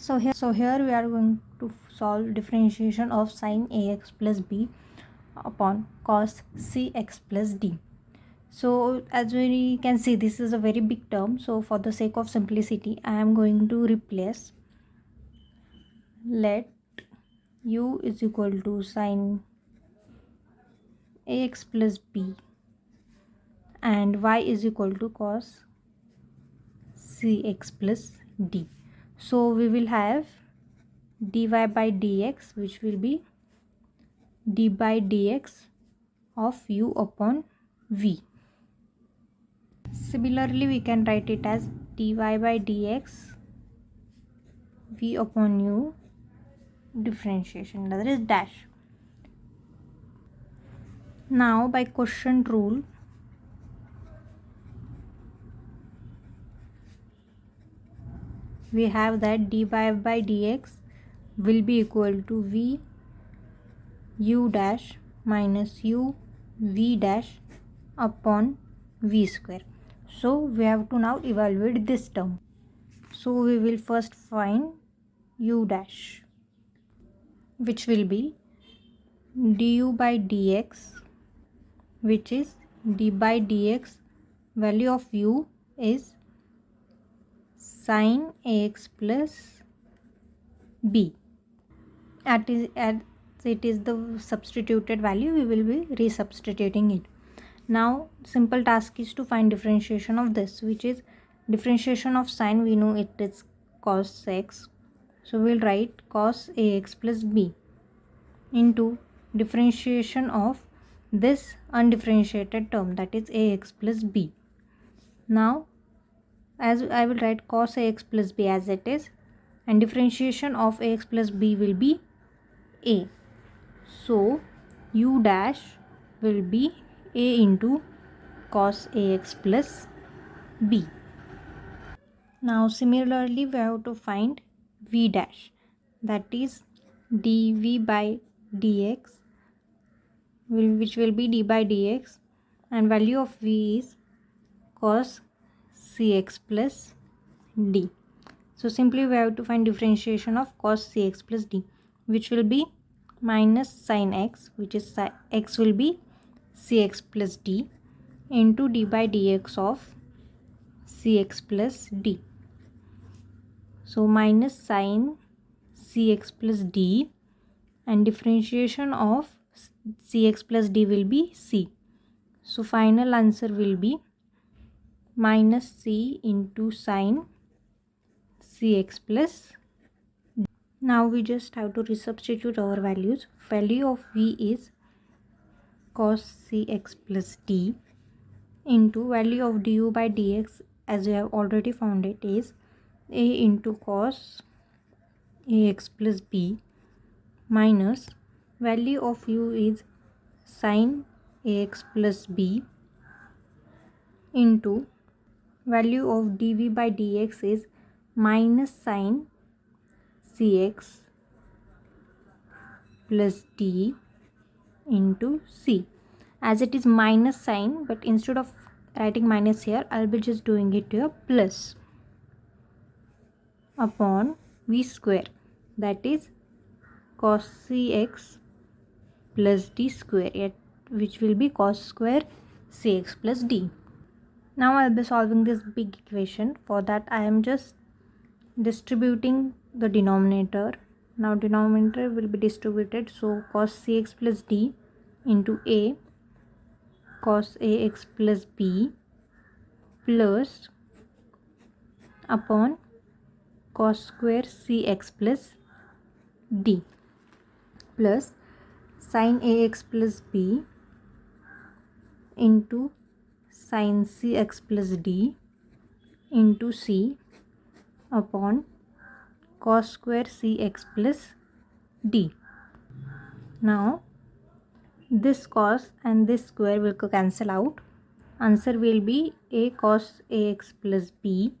So here we are going to solve differentiation of sin ax plus b upon cos cx plus d. So as we can see, this is a very big term. So for the sake of simplicity, I am going to replace, let u is equal to sin ax plus b and y is equal to cos cx plus d. So we will have dy by dx, which will be d by dx of u upon v. Similarly, we can write it as dy by dx v upon u differentiation, that is dash. Now by quotient rule, we have that dy by dx will be equal to v u dash minus u v dash upon v square. So we have to now evaluate this term. So we will first find u dash, which will be du by dx, which is d by dx value of u is sin ax plus b. As it is the substituted value, we will be resubstituting it. Now simple task is to find differentiation of this, which is differentiation of sin. We know it is cos x, so we'll write cos ax plus b into differentiation of this undifferentiated term, that is ax plus b. Now as I will write cos ax plus b as it is, and differentiation of ax plus b will be a. So u dash will be a into cos ax plus b. Now similarly, we have to find v dash, that is dv by dx, which will be d by dx, and value of v is cos cx plus d. So simply we have to find differentiation of cos cx plus d, which will be minus sin x, which is x will be cx plus d, into d by dx of cx plus d. So minus sin cx plus d, and differentiation of cx plus d will be c. So final answer will be minus c into sin cx plus d. Now we just have to resubstitute our values. Value of v is cos cx plus d into value of du by dx, as we have already found it, is a into cos ax plus b, minus value of u is sin ax plus b into value of dv by dx is minus sin cx plus d into c. As it is minus sign, but instead of writing minus here, I'll be just doing it here plus upon v square, that is cos cx plus d square, which will be cos square cx plus d. Now I'll be solving this big equation. For that I am just distributing the denominator. Now denominator will be distributed, so cos cx plus d into a cos ax plus b plus upon cos square cx plus d plus sin ax plus b into sin cx plus d into c upon cos square cx plus d. Now this cos and this square will cancel out. Answer will be a cos ax plus b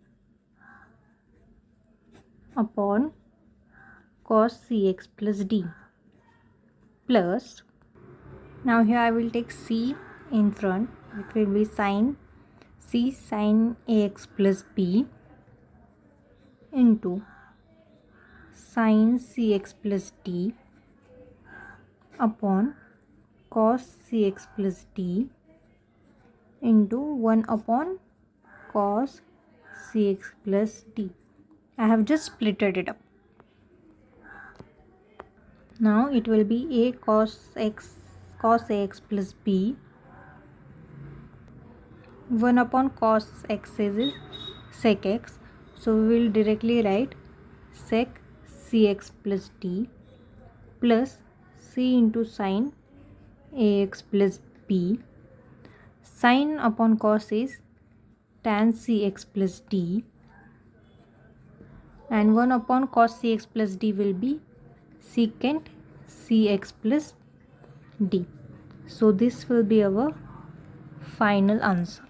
upon cos cx plus d plus, now here I will take c in front, it will be sin c sin ax plus b into sin cx plus d upon cos cx plus d into 1 upon cos cx plus d. I have just splitted it up. Now it will be a cos ax plus b. 1 upon cos x is sec x, so we will directly write sec cx plus d plus c into sin ax plus b. Sin upon cos is tan cx plus d, and 1 upon cos cx plus d will be secant cx plus d. So this will be our final answer.